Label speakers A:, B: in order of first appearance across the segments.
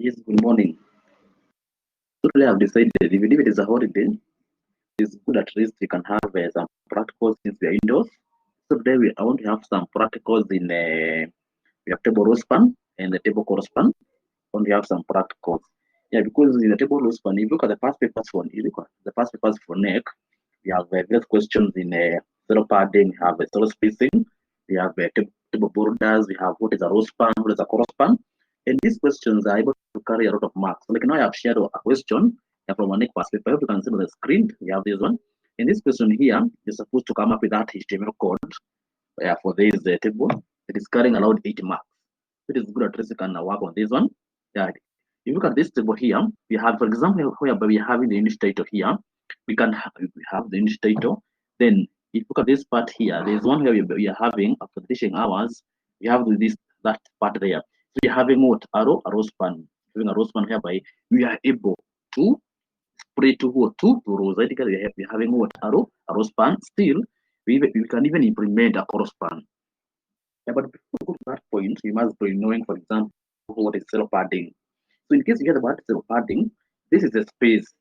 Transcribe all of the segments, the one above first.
A: Yes, good morning. So today I've decided even if it is a holiday, it's good at least you can have some practicals since we are indoors. So today I want to have some practicals in we have table row span and the table core span. I want to have some practicals. Yeah, because in the table row span, if you look at the past papers for neck, we have various questions in zero padding, we have zero spacing, we have table borders, we have what is a row span, what is a core span. And these questions are able to carry a lot of marks. So like now I have shared a question from a neck past paper. You can see on the screen, we have this one. In this question here, you're supposed to come up with that HTML code for this table. It is carrying around 80 marks. It is good at least you can work on this one. Yeah. If you look at this table here, we have, for example, whereby we are having the English title here, we have the English title. Then if you look at this part here, there's one where we are having after teaching hours, we have that part there. So we are having what? A row span. Having a row span whereby we are able to spray two rows. Right? Because we are having what? A row span. Still, we can even implement a cross span. Yeah, but before we go to that point, you must be knowing, for example, what is cell padding. So in case you hear about cell padding, this is the space,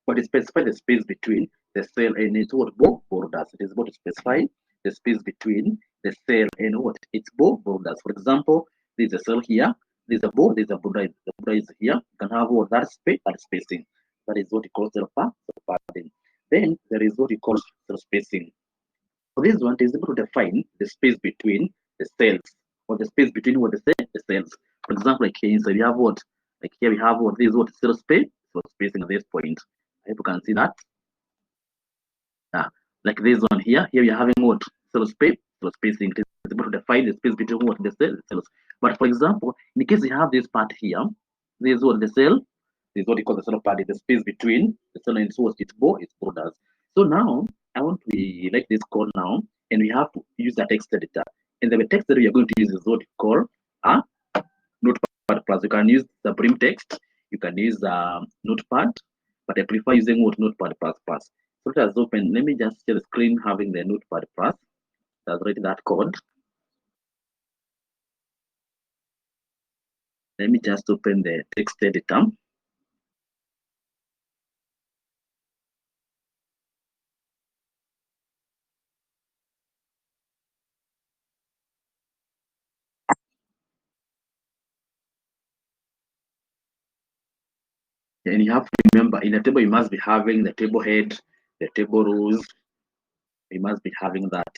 A: but it specifies the space between the cell and its what both borders. It is about to specify the space between the cell and what its both borders. For example, there's a cell here, there's a border, there's a border, the border is here. You can have what that space, that spacing. That is what you call cell padding. Then there is what you call cell spacing. So this one is able to define the space between the cells, or the space between what the cells. For example, like here inside, we have what? Like here we have what this is what cell space, so spacing at this point. I hope you can see that. Yeah, like this one here. Here we are having what? Cell space, so spacing. It is able to define the space between what the cells. But for example, in case you have this part here, this is what the cell, this is what you call the cell part, is the space between the cell and its borders. So now I want to like this code now, and we have to use the text editor. And the text that we are going to use is what we call a Notepad Plus. You can use the Supreme Text, you can use Notepad, but I prefer using what Notepad Plus. So let us open. Let me just share the screen having the Notepad Plus. Let's write that code. Let me just open the text editor. And you have to remember, in the table, you must be having the table head, the table rows. You must be having that.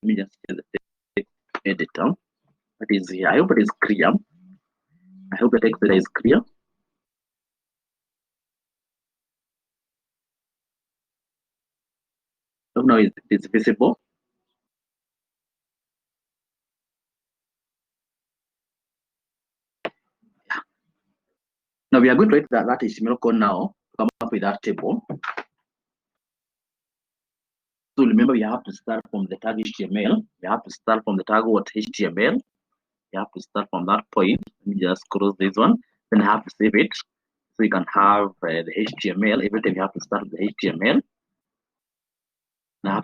A: Let me just share the text editor. That is here. I hope it is clear. I hope the text editor is clear. So now it's visible. Now we are going to write that HTML code now to come up with that table. So remember, we have to start from the tag HTML. We have to start from the tag what HTML. You have to start from that point. Let me just close this one. Then I have to save it. So you can have the HTML. Every time you have to start with the HTML. Now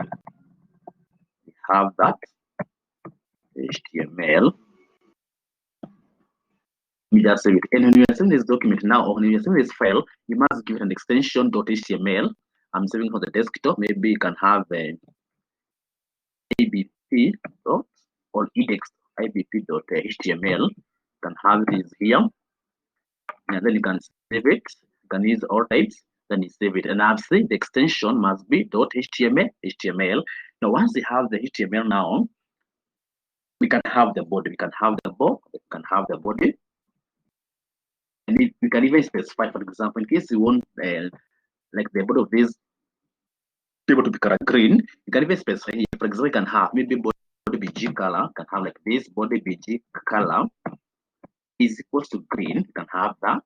A: we have that HTML. Let me just save it. And when you are saving this document now, or when you are saving this file, you must give it an extension .html. I'm saving for the desktop. Maybe you can have abp dot or index ibp.html. You can have this here, and then you can save it. You can use all types, then you save it. And I've said the extension must be .html. Now, once you have the HTML now, we can have the body. We can have the body. We can have the body. And we can even specify, for example, in case you want like the body of this table to be color green, you can even specify here. For example, you can have maybe body BG color, can have like this body BG color is equals to green. You can have that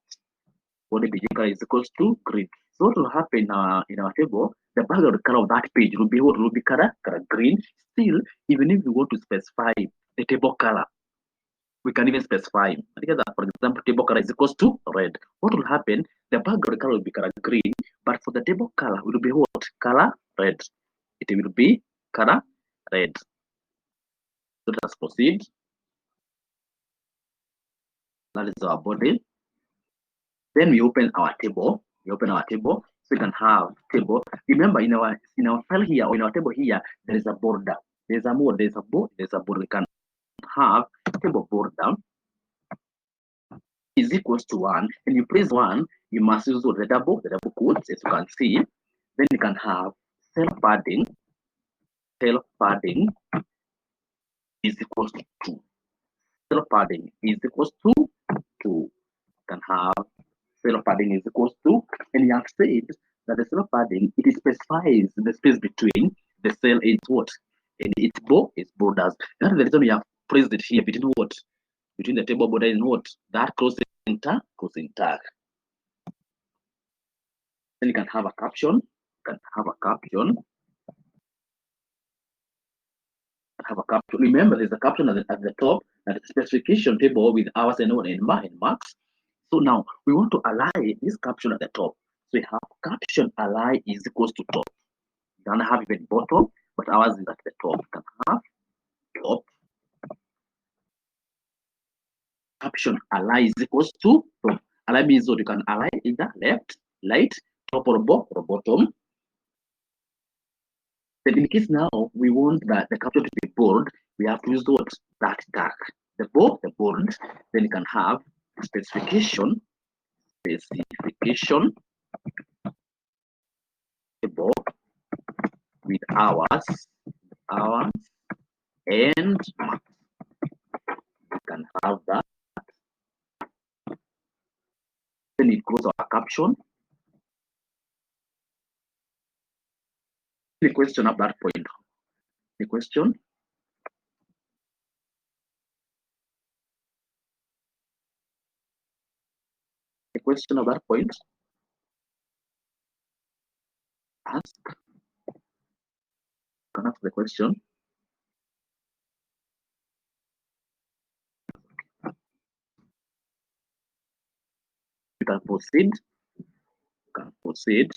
A: body BG color is equals to green. So what will happen in our table, the background color of that page will be what will be color green. Still, even if you want to specify the table color, we can even specify because for example, table color is equals to red. What will happen? The background color will be color green, but for the table color, it will be what? Color red. It will be color red. So let us proceed. That is our body. Then we open our table. We open our table, so we can have table. Remember, in our file here, or in our table here, there is a border. There's a border. There's a border. We can have table border is equals to 1, and you place 1, you must use the double quotes, as you can see. Then you can have cell padding is equals to 2. Cell padding is equals to 2. You can have cell padding is equals to, and you have said that the cell padding, it specifies the space between the cell and what? And its borders. That's the reason we have placed it here between what? Between the table border and what? That closing tag. Then you can have a caption. Remember, there's a caption at the top, and the specification table with hours and marks. So now we want to align this caption at the top. So we have caption align is equals to top. You can have even bottom, but ours is at the top. You can have top. Caption align is equals to top. Align means what? You can align either left, right, top or bottom. Then in case now we want that the caption to be bold, we have to use what? That tag. The bold, then you can have specification table with hours and marks. You can have that. Then it goes our caption. The question at that point. The question. The question at that point. Ask. Can ask the question. You can proceed.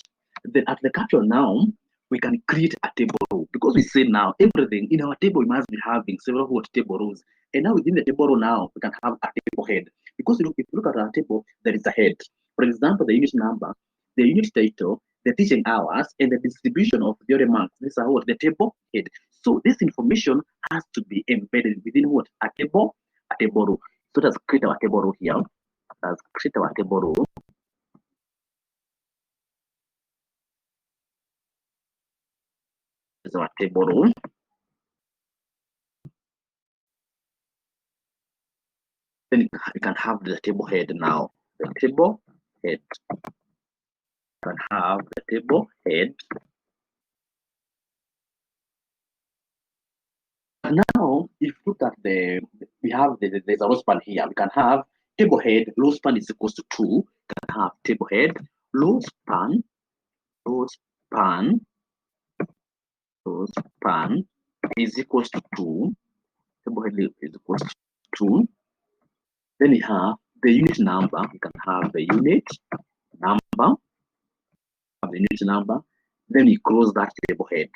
A: Then at the caption now, we can create a table row, because we say now everything in our table must be having several table rows. And now within the table row now, we can have a table head. Because if you look at our table, there is a head. For example, the unit number, the unit title, the teaching hours, and the distribution of the remarks. These are what? The table head. So this information has to be embedded within what? A table row. So let's create our table row here. Let's create our table row. This is our table row. Then you can have the table head now. The table head. You can have the table head. Now, if you look at we have there's a row span here. We can have table head, row span is equals to 2. You can have table head, row span is equals to 2. Table head is equals to 2. Then you have the unit number. You can have the unit number. Then you close that table head.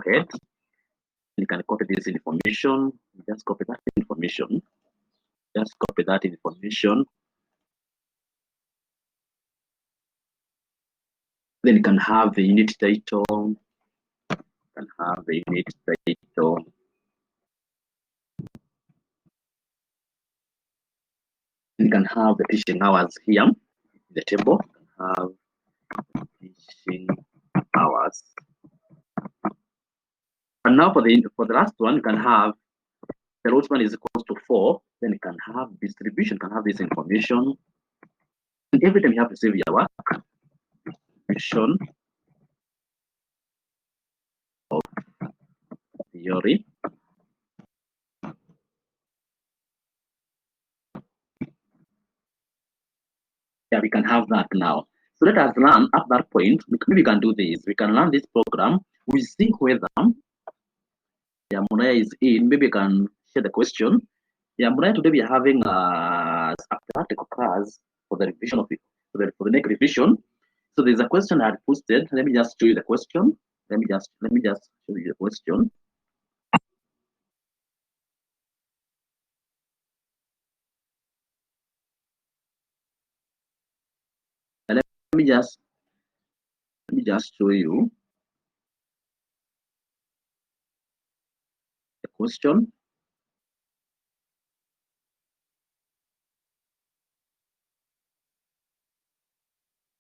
A: Head. You can copy this information. Just copy that information. Then you can have the unit title. You can have the teaching hours here. The table. You can have teaching hours. And now for the last one, you can have the row span is equals to 4. Then you can have distribution. You can have this information. And every time you have to save your work, distribution of theory. Yeah, we can have that now. So let us learn at that point. Maybe we can do this. We can learn this program. We see whether Muraya is in. Maybe we can share the question. Muraya, today we are having a practical class for the revision of it, for the next revision. So there's a question I posted. Let me just show you the question. Let me just show you the question. me just show you the question.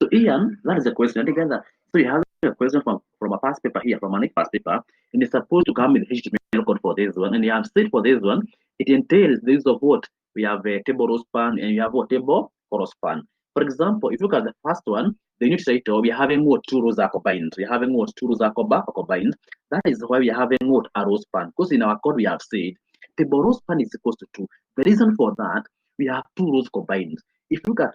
A: So Ian, that is the question. Together, so you have a question from a past paper here, from a past paper, and it's supposed to come with HTML code for this one. And you have said for this one, it entails this of what we have a table row span and you have what table row span. For example, if you look at the first one, the unit title, we are having what two rows are combined. We are having what two rows are combined. That is why we are having what a row span. Because in our code we have said table row span is equal to 2. The reason for that, we have two rows combined. If you look at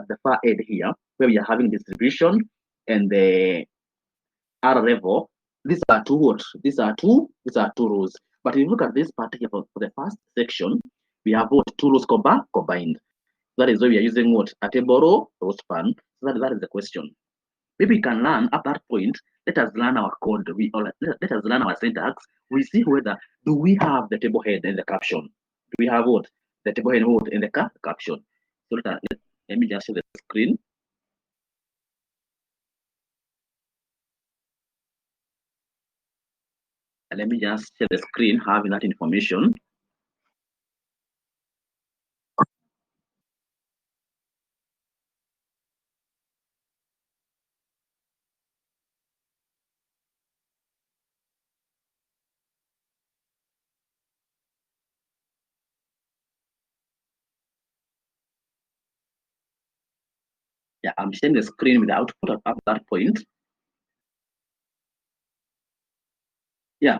A: the far end here, where we are having distribution and the R level, these are two what? These are two rows. But if you look at this part here for the first section, we have what two rows combined. That is why we are using what a table row span. So that is the question. Maybe we can learn at that point. Let us learn our code. Let us learn our syntax. We see whether do we have the table head and the caption. Do we have what the table head and what in the caption? So let me just share the screen. And let me just share the screen having that information. Yeah, I'm sharing the screen with the output at that point. Yeah,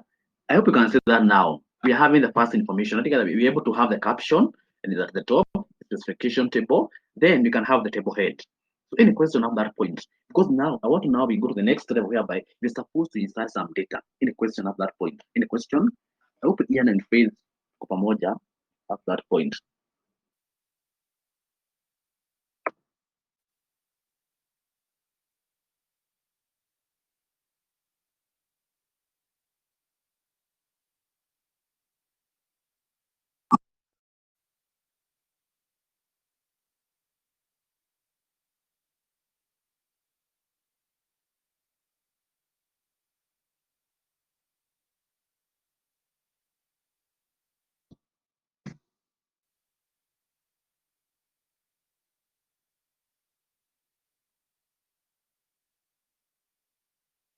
A: I hope you can see that now. We are having the first information. I think that we're able to have the caption and it's at the top, specification table. Then we can have the table head. So any question at that point? Because now I want to now we go to the next level whereby we're supposed to insert some data. Any question at that point? Any question? I hope Ian and Faith pamoja at that point.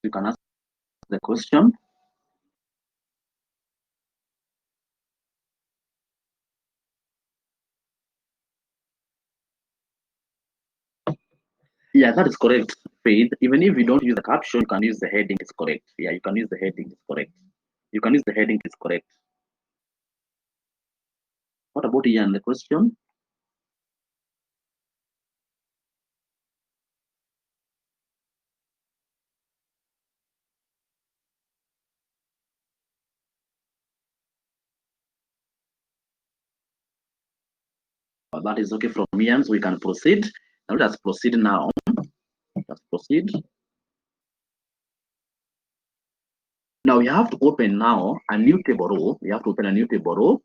A: You can ask the question. Yeah, that is correct, Faith. Even if you don't use the caption, you can use the heading, it's correct. Yeah, you can use the heading, it's correct. You can use the heading, it's correct. What about Ian, the question? That is okay from Ian, so we can proceed. Now let's proceed now. Let's proceed. Now we have to open now a new table row. We have to open a new table row.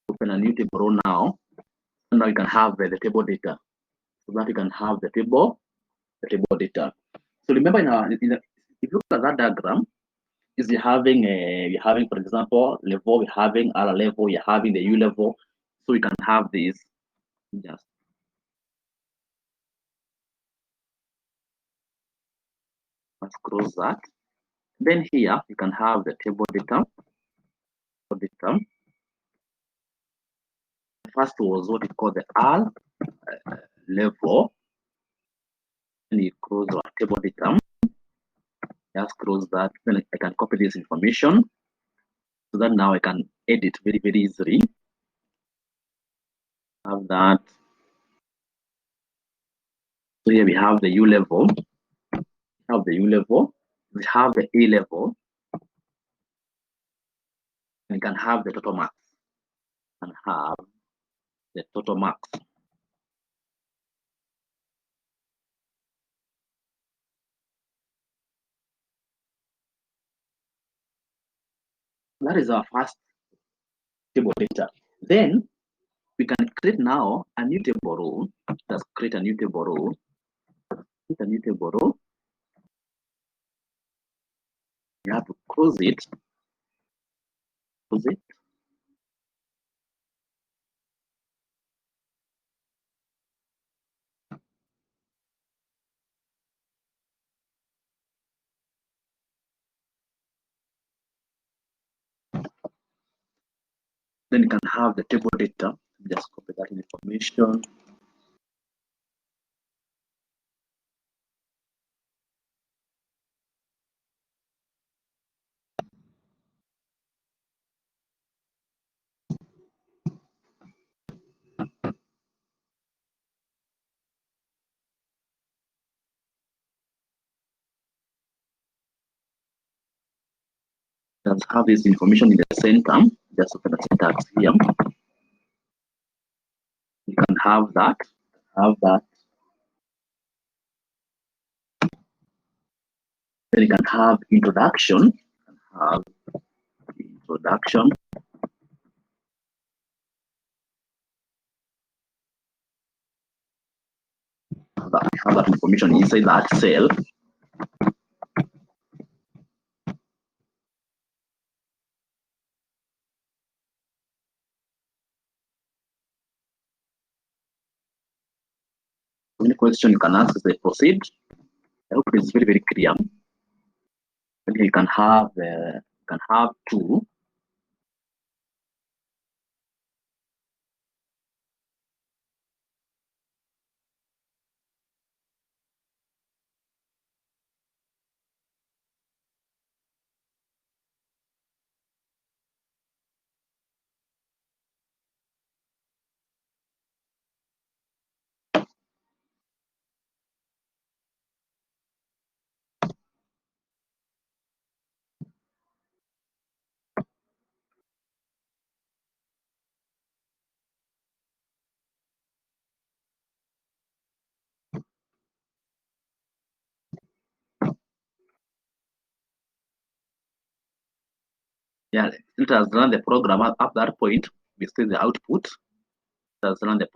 A: Open a new table row now. And now you can have the table data. So that you can have the table data. So remember if you look at that diagram, is you're having for example level, we're having R level, you're having the U level. So we can have this. Just let's close that. Then here you can have the table data. First was what we call the R level. And you close our table data. Just close that. Then I can copy this information so that now I can edit very, very easily. Have that. So here we have the U level. We have the U level. We have the A level. And you can have the total marks. And have the total marks. That is our first table data. Then we can create now a new table rule. Let's create a new table rule. Create a new table rule. You have to close it. Close it. Then you can have the table data. Just copy that information. Just have this information in the center. Just open the syntax here. You can have that. Have that. Then you can have introduction. Have introduction. Have that information inside that cell. Any question you can ask as they proceed. I hope it's very, very clear. Then you can have two. Yeah, it has run the program at that point. We see the output. It has run the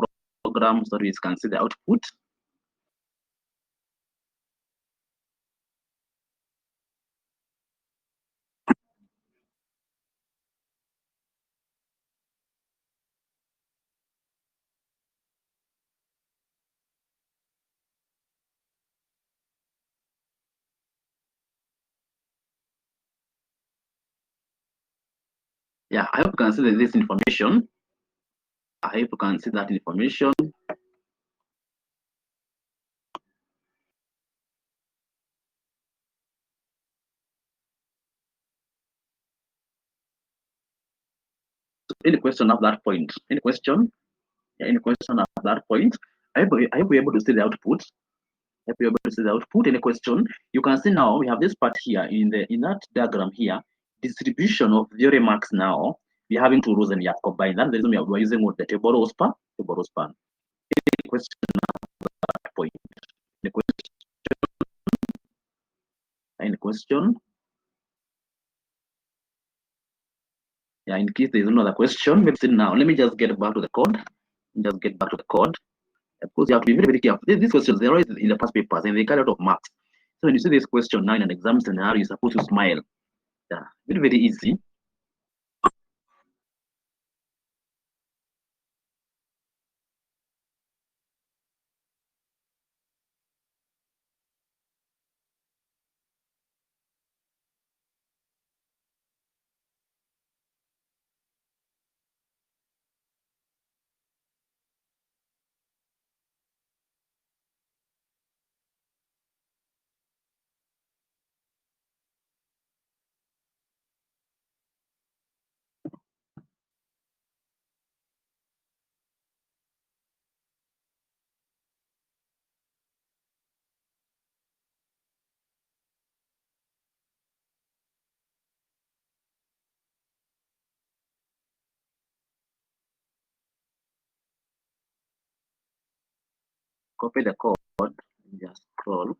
A: program so we can see the output. Yeah, I hope you can see this information. I hope you can see that information. So any question at that point? Any question? Yeah, any question at that point? I hope you're able to see the output. If you're able to see the output, any question, you can see now we have this part here in that diagram here, distribution of the remarks now. We're having two rows and we have combined that. The reason we're using what the table row span. Any question at that point? Any question? Any question? Yeah, in case there's another question, let's see now. Let me just get back to the code. Just get back to the code. Of course, you have to be very, very careful. These questions, they're always in the past papers and they carry a lot of marks. So when you see this question now in an exam scenario, you're supposed to smile. Yeah, very, very easy. Copy the code, just scroll.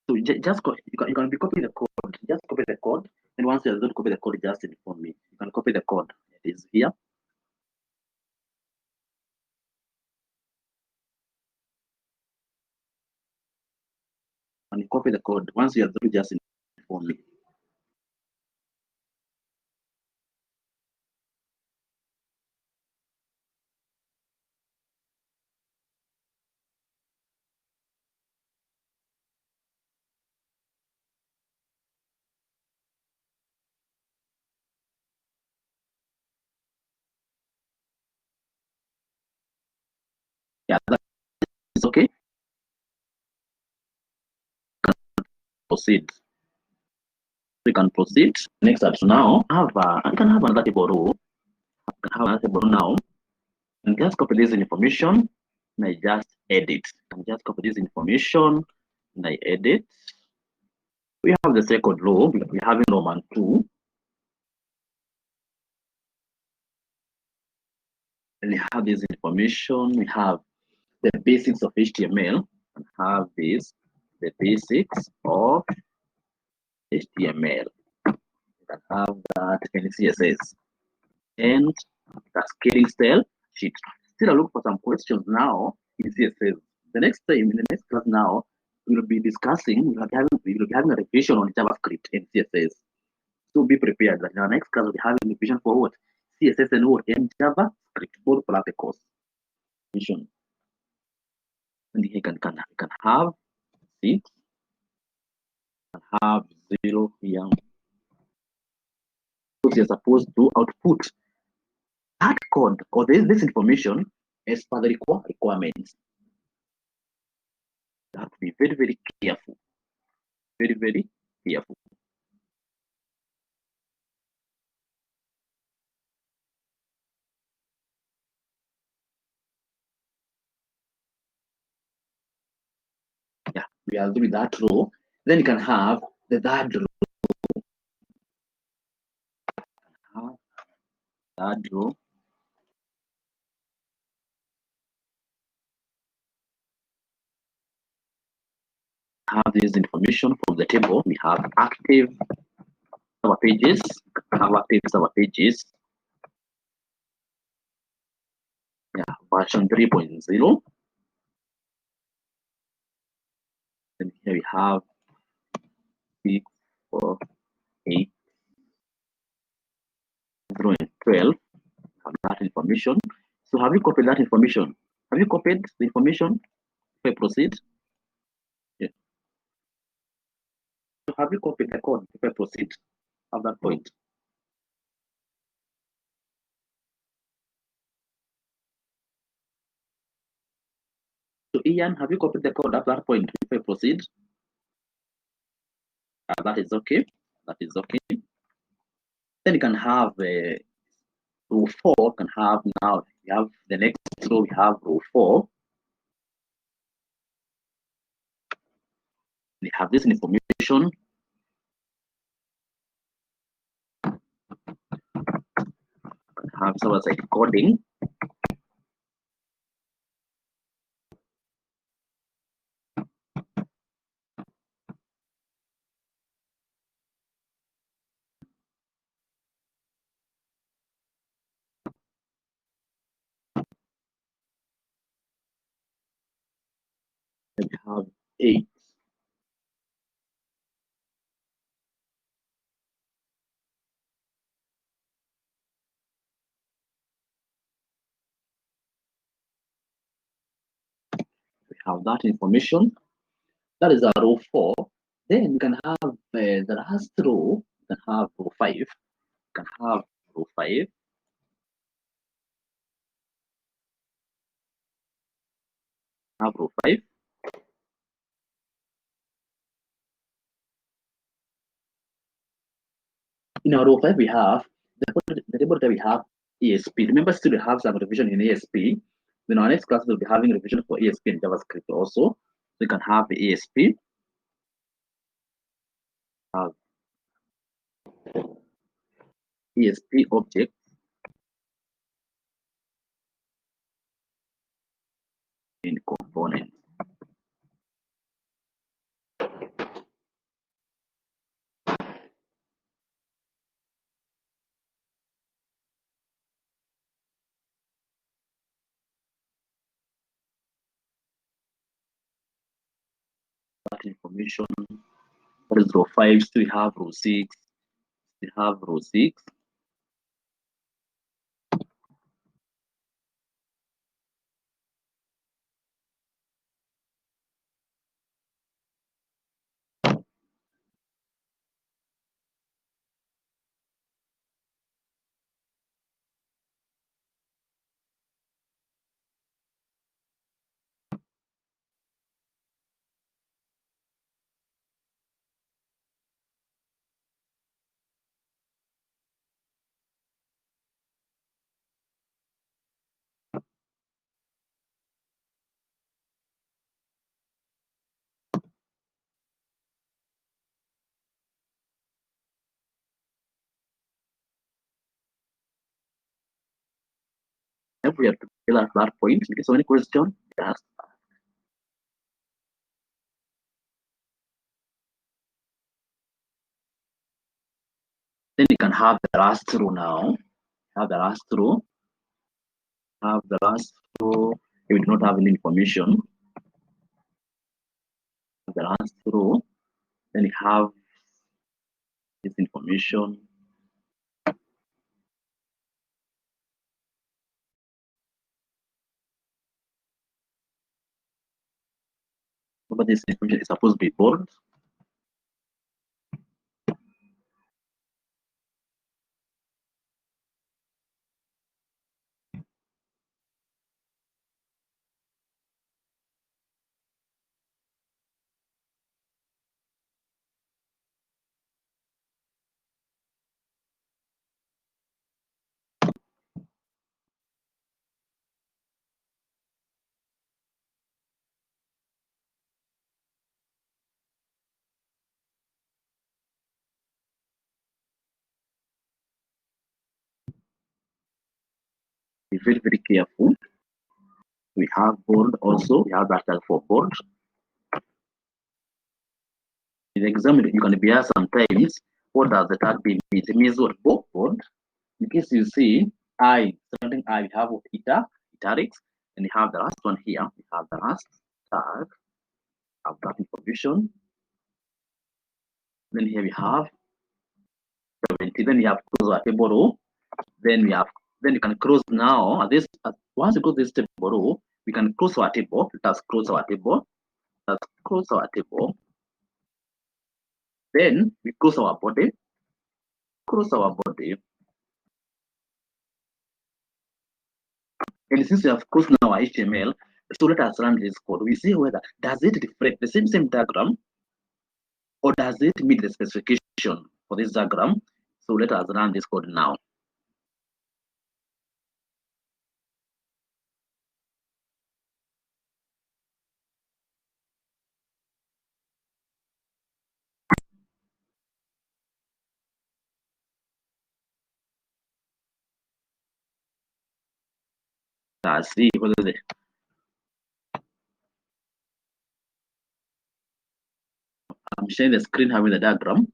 A: So just you can be copying the code. Just copy the code. And once you don't copy the code, just inform me. You can copy the code. It is here. And you copy the code. Once you are through, just inform me. Yeah, that is okay. Proceed. We can proceed. Next up, so now I can have another table row. I can have another table row now. And just copy this information and I just edit. And just copy this information and I edit. We have the second row. We have in Roman 2. And we have this information. We have the basics of HTML. And have this, the basics of HTML. You can have that in CSS. And cascading style sheet. Still, I look for some questions now in CSS. The next time, in the next class now, we'll be discussing, we'll be having a revision on JavaScript and CSS. So be prepared that in our next class, we'll be having a revision for what? CSS and what? And JavaScript, both for the course. And you can have 6, and have 0 here. So you're supposed to output that code or this information as per the requirements. You have to be very, very careful. Very, very careful. Yeah, we are doing that row. Then you can have the third row. Third row. Have this information from the table. We have active server pages. Have active server pages. Yeah, version 3.0. And here we have 6, 4, 8, 0, and 12. Have that information. So have you copied that information? Have you copied the information? If I proceed. Yeah. So have you copied the code? If I proceed at that point. So Ian, have you copied the code at that point? If I proceed. That is okay. That is okay. Then you can have row 4. Can have now. We have the next row. We have row 4. We have this information. Can have server-side coding. Then we have 8. We have that information. That is a row 4. Then you can have the last row. You can have row 5. You can have row 5. Have row 5. In our row 5, we have the table that we have ESP. Remember, still we have some revision in ESP. Then our next class will be having revision for ESP and JavaScript also. So you can have the ESP. Have ESP object. In component. information. What is row 5? Still we have row 6. We have row 6. If we have to fill at that point, in case of any question, yes. Then you can have the last row now. Have the last row. Have the last row. If you do not have any information, the last row. Then you have this information. But this information is supposed to be bold. Be very, very careful. We have bold also. We have that for bold. In the exam, you can be asked sometimes, what does the tag mean? It means what? Bold. In case you see I, something I, we have italics, and you have the last one here. We have the last tag, have that information. Then here we have 70. Then you have close our table row. Then you can close now. Once you close this table row, we can close our table. Let's close our table. Let's close our table. Then we close our body. Close our body. And since we have closed now our HTML, so let us run this code. We see whether does it reflect the same diagram, or does it meet the specification for this diagram? So let us run this code now. Let's see whether I'm sharing the screen having the diagram.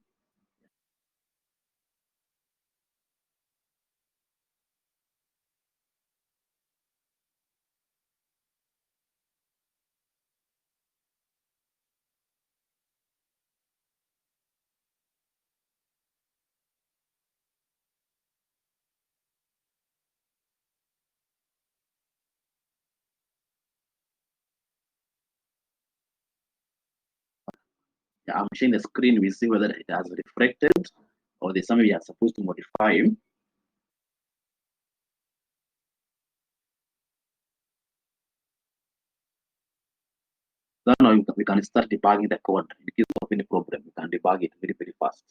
A: I'm sharing the screen. We see whether it has reflected or there's something we are supposed to modify. Now we can start debugging the code. In case of any problem, we can debug it very, very fast.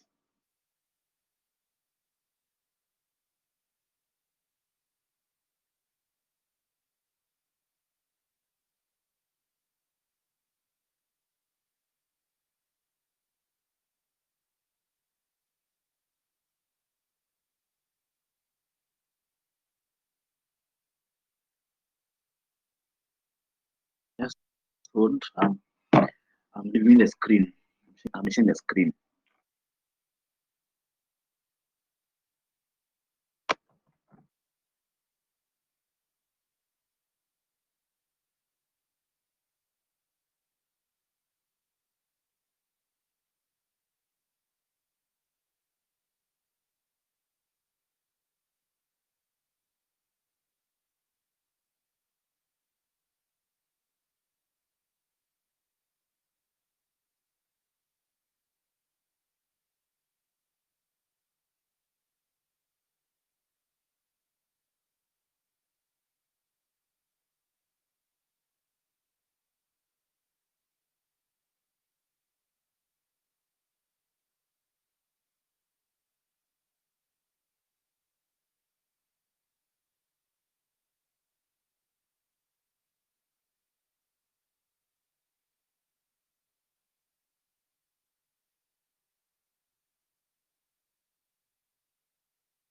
A: Yes, good. I'm leaving the screen. I'm sharing the screen.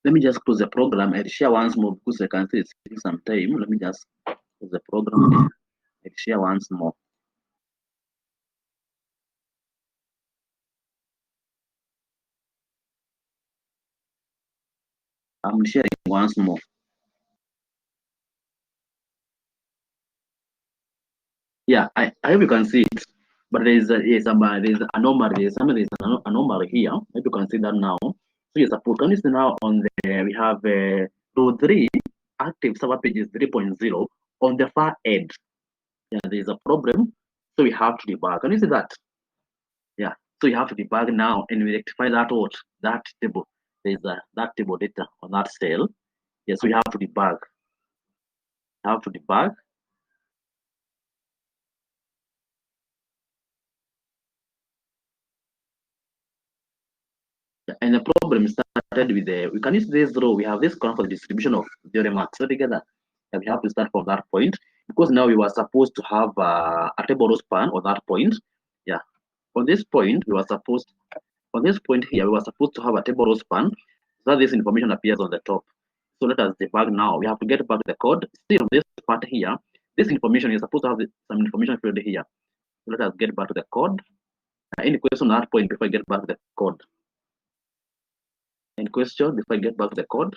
A: Let me just close the program and share once more because I can see it's taking some time. Let me just close the program and share once more. I'm sharing once more. Yeah, I hope you can see it. But there's anomaly. There's an anomaly here. Maybe you can see that now. So yes, suppose can you see now on the we have row 3 active server page is 3.0 on the far edge. Yeah, there's a problem. So we have to debug. Can you see that? Yeah. So you have to debug now and we rectify that table. There's that table data on that cell. Yes, so you have to debug. You have to debug. And the problem started with we can use this row. We have this column for the distribution of theorem marks. So together, and we have to start from that point because now we were supposed to have a table row span on that point. Yeah. On this point, on this point here, we were supposed to have a table row span so that this information appears on the top. So let us debug now. We have to get back the code. Still on this part here, this information is supposed to have some information field here. So let us get back to the code. Any question on that point before I get back to the code? Any question before I get back to the code?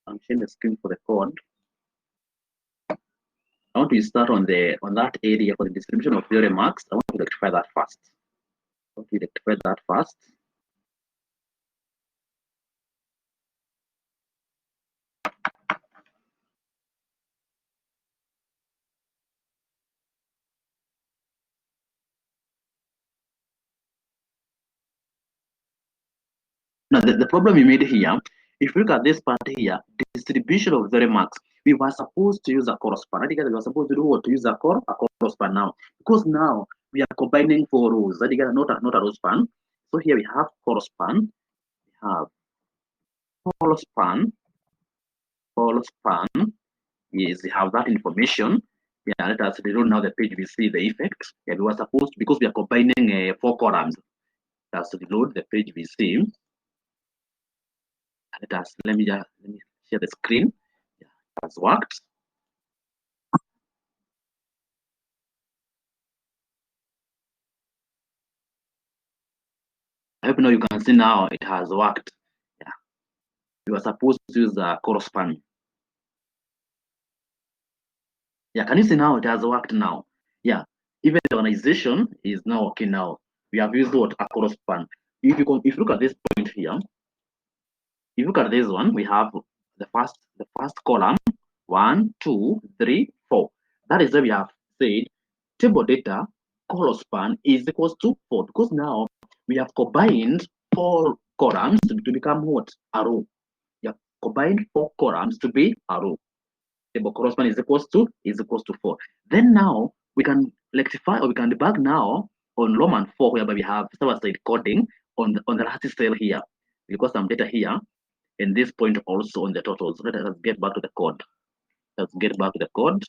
A: I'm sharing the screen for the code. I want to start on that area for the distribution of theorem marks. I want to rectify that first. I want to rectify that first. Now the problem we made here, if you look at this part here, distribution of theorem marks, we were supposed to use a chorus span. We were supposed to do what? To use a chorus span now. Because now we are combining four rows. Not a row span. So here we have chorus span. We have chorus span. Chorus span. Yes, we have that information. Yeah, let us reload now the page. We see the effect. Yeah, we were supposed to, because we are combining four columns. Let us reload the page. We see let me share the screen. Yeah, it has worked. I hope now you can see now it has worked. Yeah, you are supposed to use the corresponding. Yeah, can you see now it has worked now? Yeah, even the organization is now working now. We have used what a correspond. If you look at this point here, if you look at this one, we have the first column, 1, 2, 3, 4. That is where we have said table data correspond is equals to 4, because now we have combined 4 columns to become what? A row. Yeah, combined 4 columns to be a row. Table correspond is equals to 4. Then now we can rectify, or we can debug now on Roman 4, whereby we have server-side coding on the last cell here. We've got some data here, and this point also on the totals. Let us get back to the code. Let's get back to the code.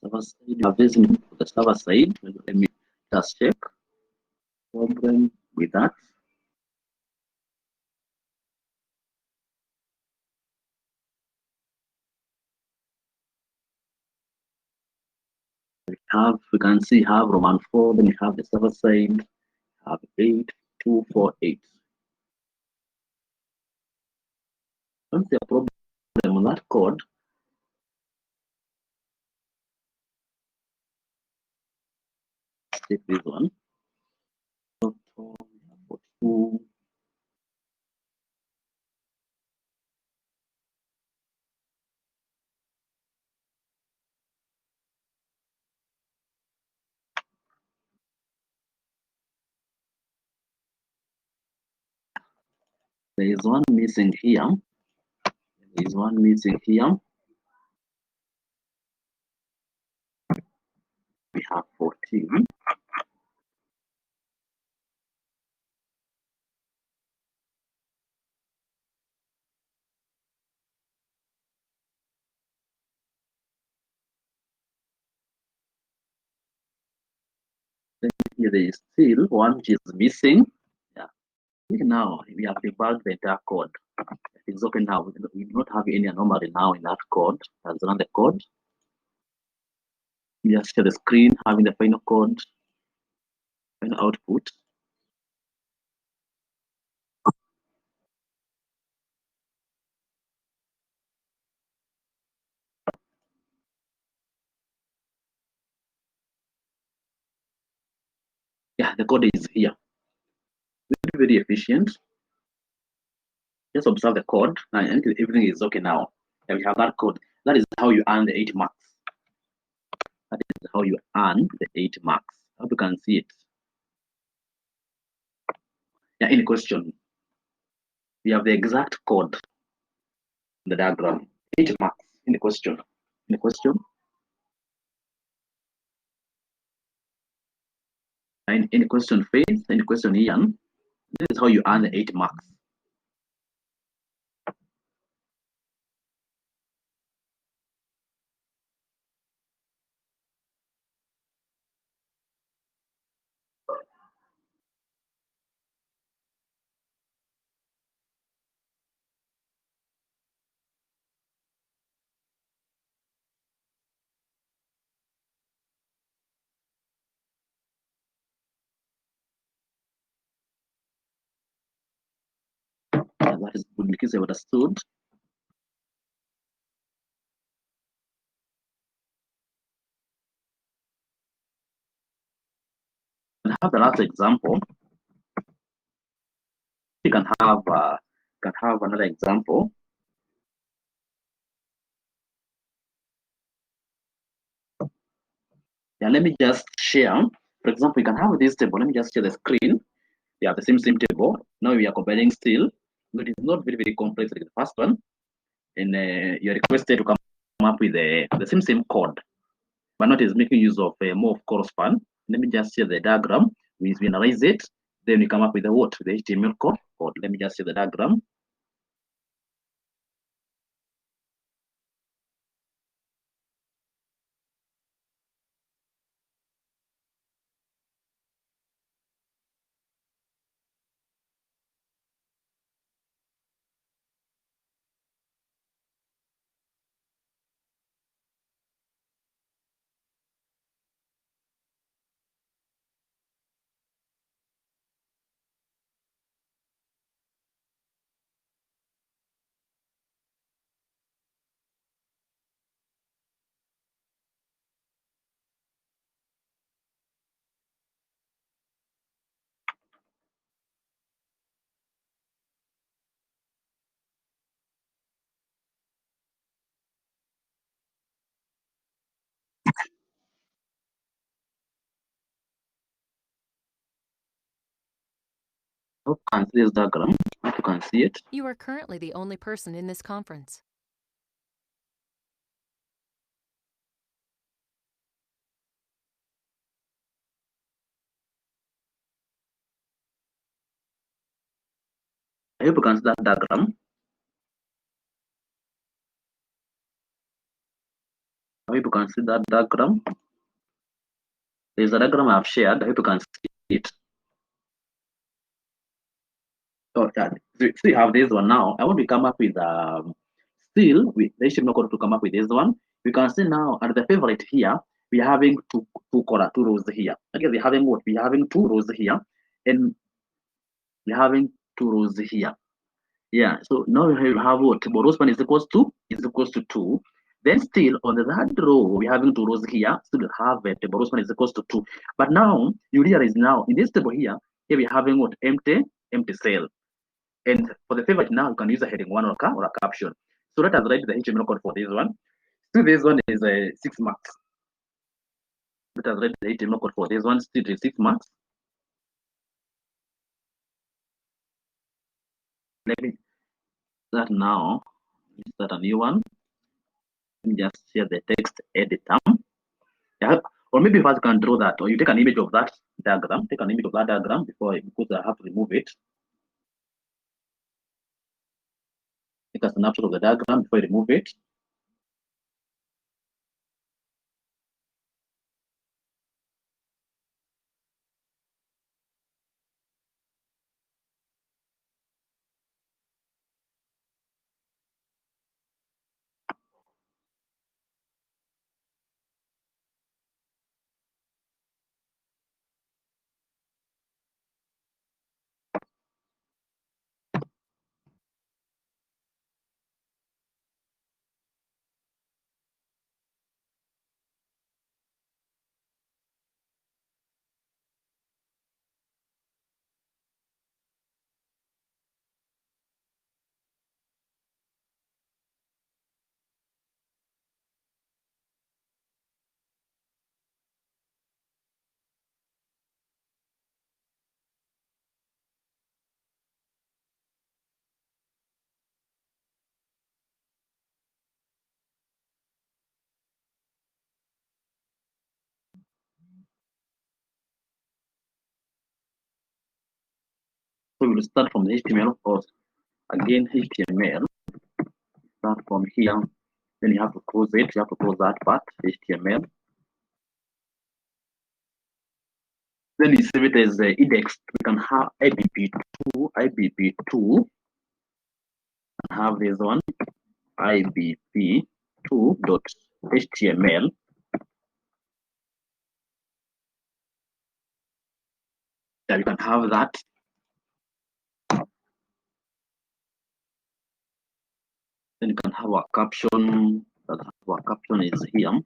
A: Server side, you are visiting the server side. Let me just check problem with that. We can see have Roman 4, then we have the server side, have 8248. Don't see a problem on that code. Take this one. 42. There is one missing here. There is one missing here. We have 14. Then here there is still one which is missing. Yeah. Now we have debugged the entire code. It's okay now. We do not have any anomaly now in that code. Let's run the code. Just share the screen, having the final code, final output. Yeah, the code is here. Very, very efficient. Just observe the code, and everything is okay now. And we have that code. That is how you earn the 8 marks. That is how you earn the 8 marks. I hope you can see it. Yeah, in question, we have the exact code in the diagram. 8 marks in the question. In the question. And in the question phase, in the question Ian, this is how you earn the 8 marks. that is good because you understood. And have the last example. You can have another example. Yeah, let me just share. For example, you can have this table. Let me just share the screen. Yeah, the same table. Now we are comparing still. But it's not very complex like the first one. And you're requested to come up with the same code, but not is making use of more of correspond. Let me just share the diagram. We analyze it. Then we come up with the what? The HTML code. Let me just share the diagram. You can see this diagram. If you can see it.
B: You are currently the only person in this conference.
A: I hope you can see that diagram. I hope you can see that diagram. There's a diagram I've shared. I hope you can see it. So yeah, so you have this one now. I want to come up with still with the HTML code to come up with this one. You can see now under the favorite here, we're having two rows here. Okay, we're having what? We're having 2 rows here, and we're having 2 rows here. Yeah, so now we have what? Borospan is equals to 2. Then still on the third row, we're having 2 rows here. Still have it. The Borospan is equals to 2. But now you realize now in this table here we're having what? Empty cell. And for the favorite now, you can use a heading 1 or a caption. So let us write the HTML code for this one. So this one is 6 marks. Let us write the HTML code for this one. Still is 6 marks. Let me start now. Start a new one. Let me just share the text editor. Yeah. Or maybe first you can draw that, or you take an image of that diagram. Take an image of that diagram because I have to remove it. Take a snapshot of the diagram before you remove it. So we will start from the HTML first. Again, HTML. Start from here. Then you have to close it. You have to close that part, HTML. Then you save it as index. We can have IBP2, and have this one, IBP2.html. Yeah, you can have that. Then you can have a caption. Our caption is here.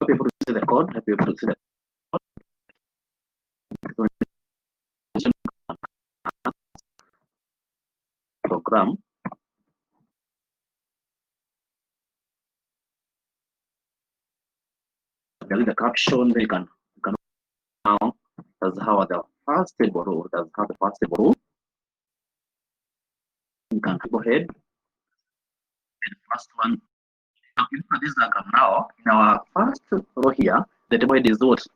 A: Hope able to see the code. Hope able to see the program. The caption, then you can now, that's how the first table row, that's how the first table row. You can go ahead. The first one, now you look at this diagram now, in our first row here, the table head is what?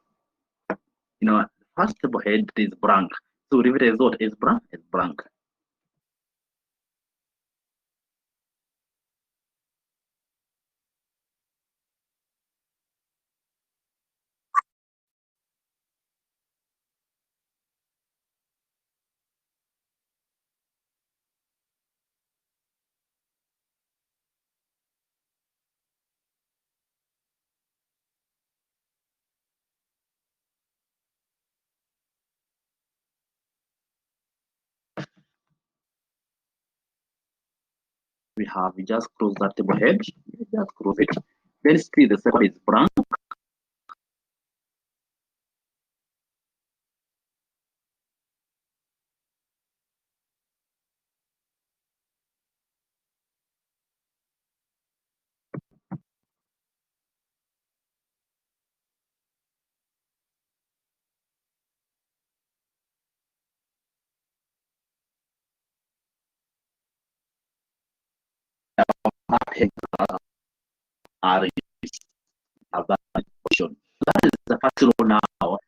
A: In our first table head is blank. So if the result is blank, it's blank. We just close that table head, just close it. Then see the second is blank. Are about position. That is the first row now.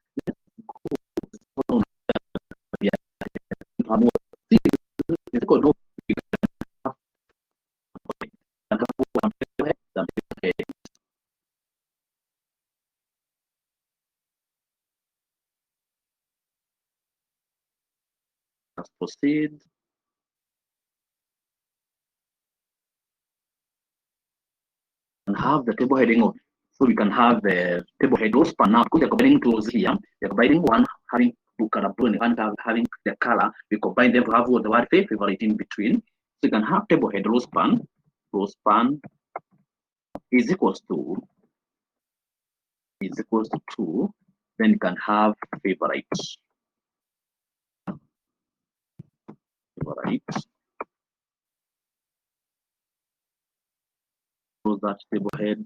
A: Let's proceed. And have the table heading on. So we can have the table head row span now because they're combining close here. They're combining one having two color blue and one having the color. We combine them to have what the word favorite in between. So you can have table head row span. Row span is equals to 2. Then you can have favorite. Favorite. Close that table head.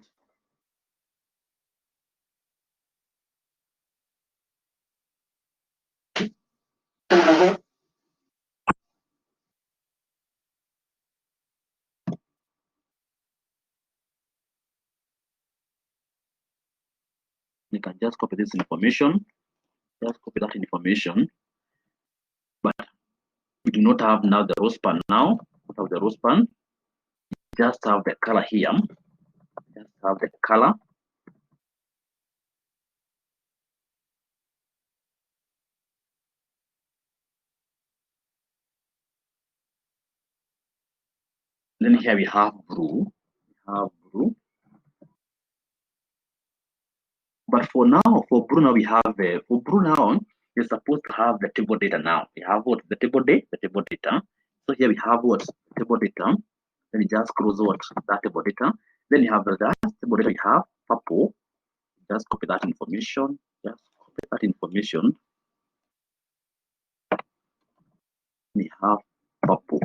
A: You can just copy this information. Just copy that information. But we do not have now the row span now. We have the row span. Just have the color here. Just have the color. Then here we have blue. We have blue. But for now, for blue now we have for blue now you're supposed to have the table data now. We have what the table data. So here we have what table data. Then you just close what that table data. Then you have the table data. We have purple. Just copy that information. Just copy that information. We have purple.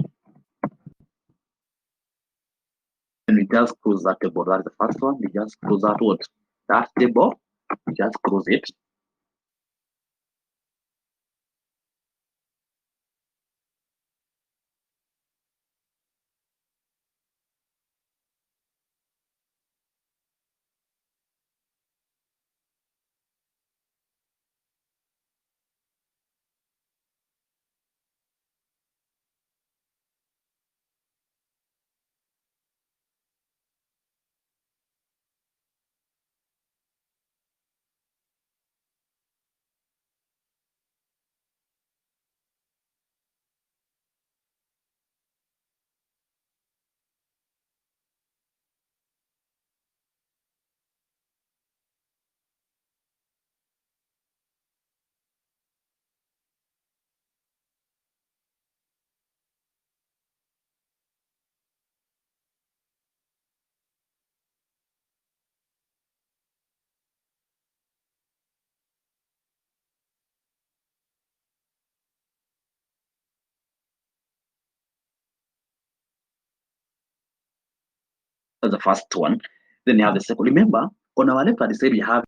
A: And we just close that table. That's the first one. We just close that what? That table. We just close it. That's the first one. Then you have the second. Remember, on our left hand side, we have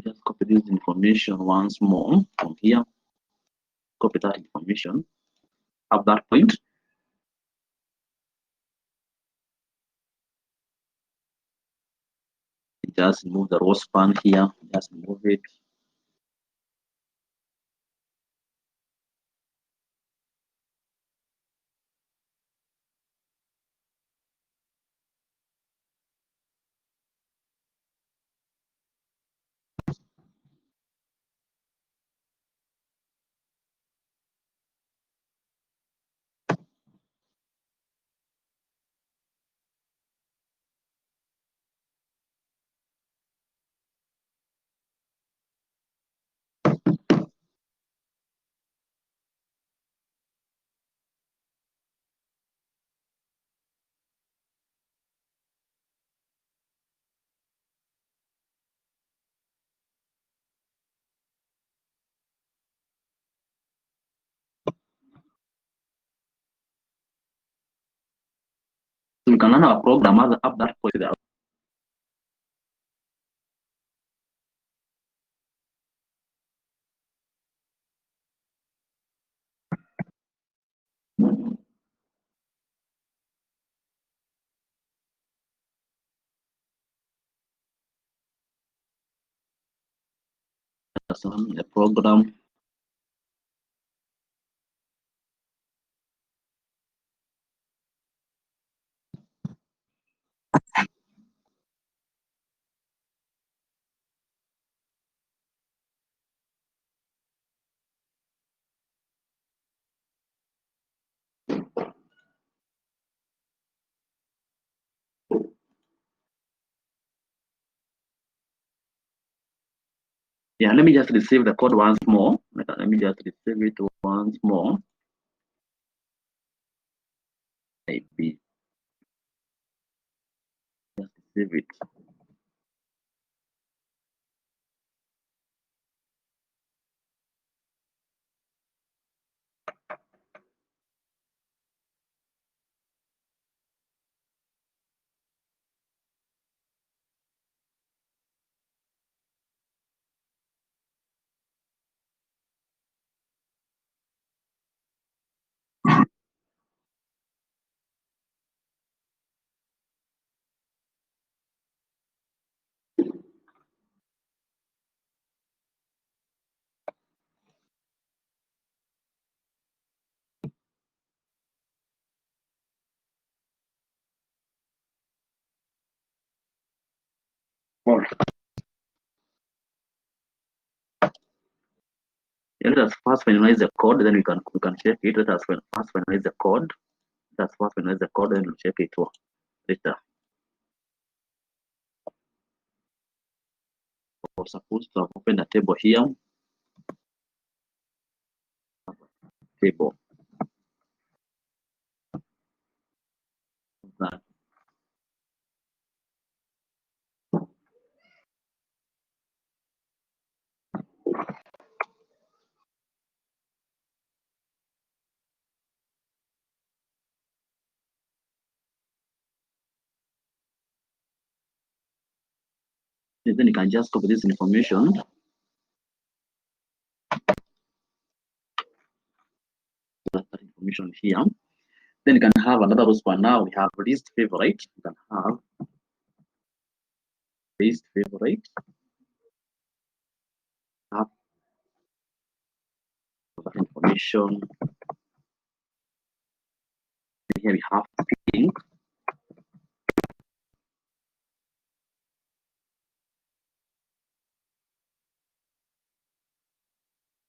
A: just copy this information once more from here. Copy that information. At that point, just move the row span here. Just move it. So we can run our program at that point. The program. Yeah, let me just receive the code once more. Let me just receive it once more. Maybe just receive it. Well, let us first finalize the code, then we can check it. Let us first finalize the code. Let us first finalize the code, then we'll check it later. We're supposed to have opened a table here. Table. That. And then you can just copy this information. That information here. Then you can have another row for now. We have least favorite. You can have least favorite. Have that information. And here we have pink.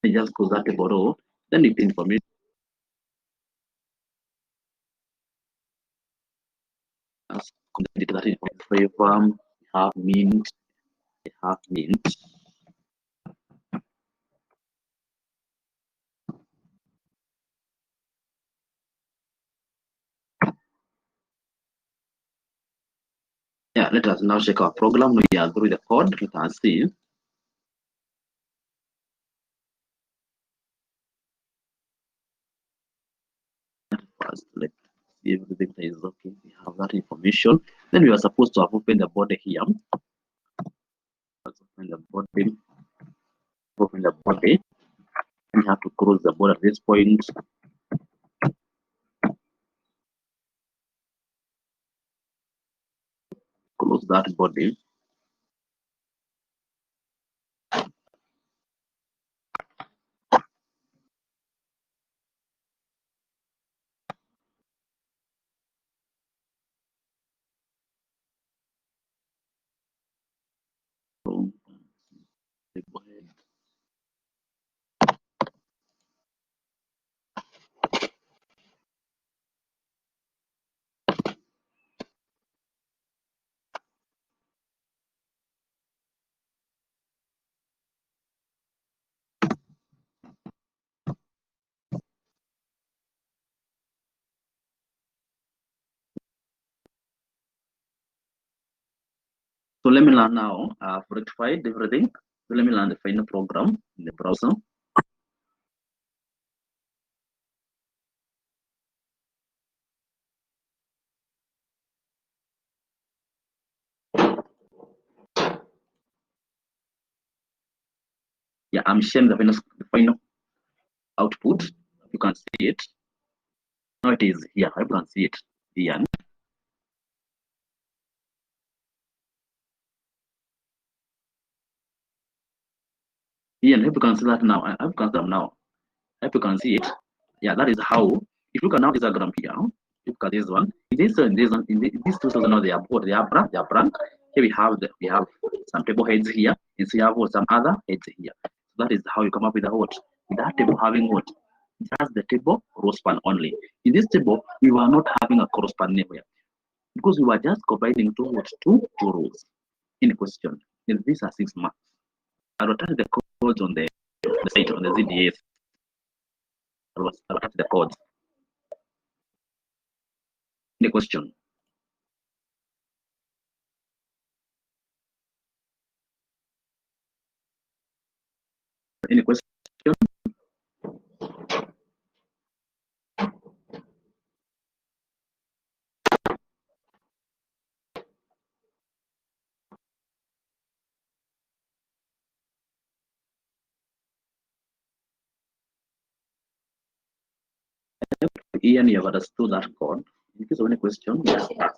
A: You just close that table row. Then you information. As connected to that information. Flavor. We have mint. We have mint. Yeah, let us now check our program. We are through the code. You can see. First, let's see if everything is okay. We have that information. Then we are supposed to have opened the body here. Let's open the body. Open the body. We have to close the body at this point. Close that body. So, so let me learn now. I've rectified everything. So let me learn the final program in the browser. Yeah, I'm sharing the final output. You can see it. Now it is here. You can see it here. Here, you can see that now. I can see them now. If you can see it, yeah, that is how. If you can now this diagram here, look at this one. In this one, in these two cells now they are both they are blank. Here we have some table heads here, and so you have some other heads here. So that is how you come up with the what? With that table having what? Just the table row span only. In this table, we were not having a corresponding here because we were just combining two rows in question. And these are 6 marks. I will attach the codes on the site on the ZDS. I will attach the codes. Any question? Any question? Ian, you have understood that code. In case of any question, just ask.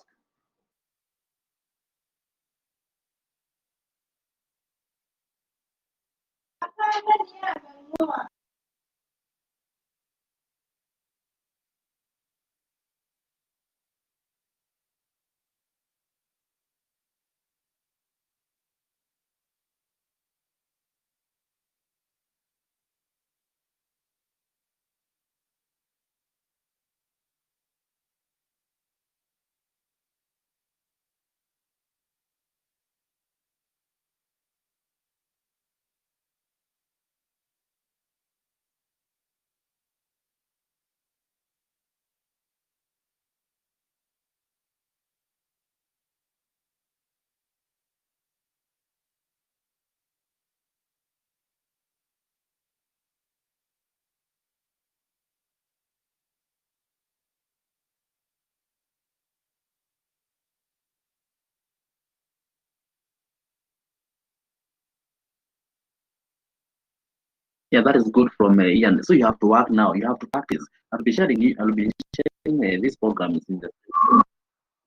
A: Yeah, that is good from Ian. So you have to work now. You have to practice. I'll be sharing these programs in the.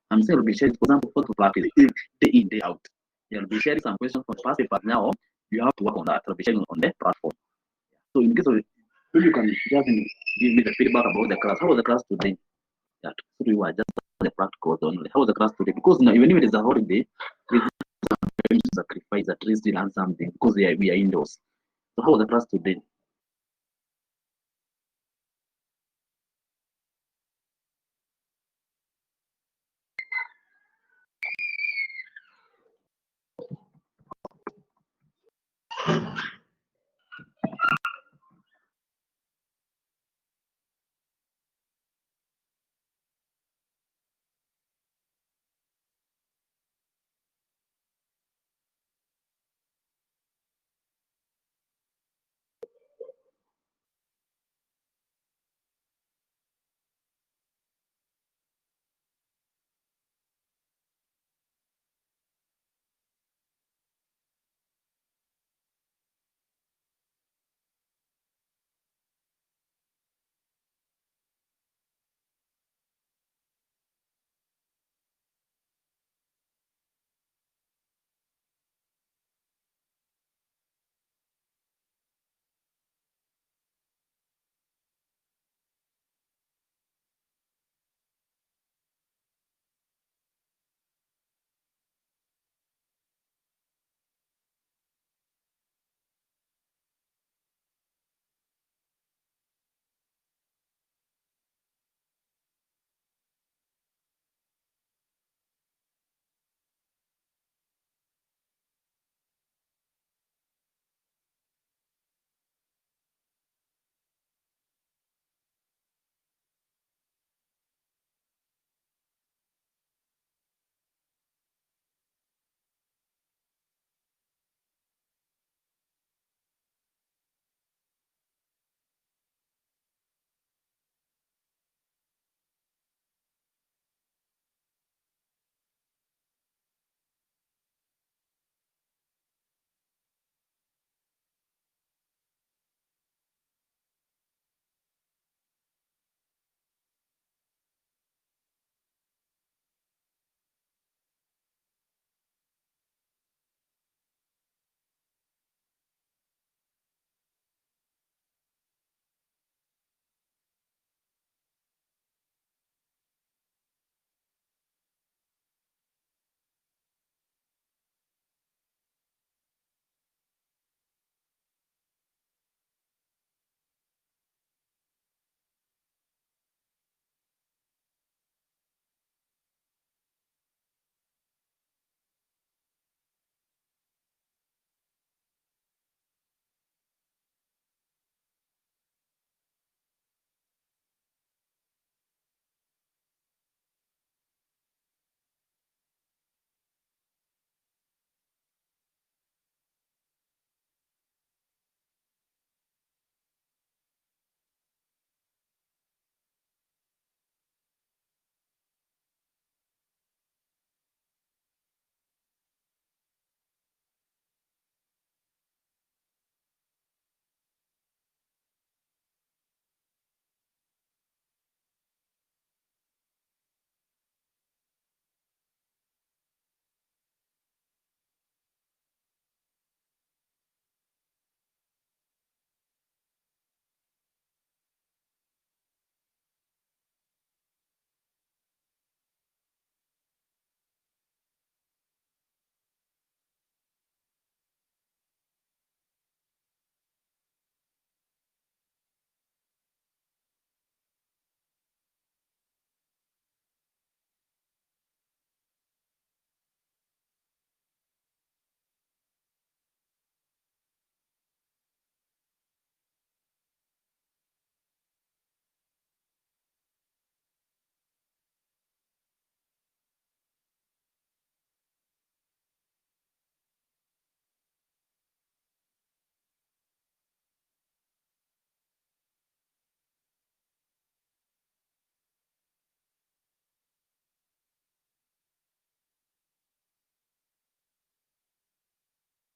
A: I'm saying I'll be sharing, for example, how to practice day in, day out. I'll be sharing some questions from past papers now. You have to work on that. I'll be sharing on the platform. So in case of, if you can just give me the feedback about the class. How was the class today? That so we were just the practicals only. How was the class today? Because now, even if it is a holiday, we're going to sacrifice at least to learn something because we are indoors. So how was the class today?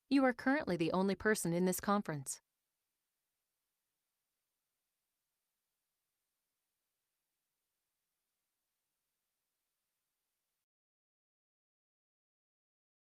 B: You are currently the only person in this conference.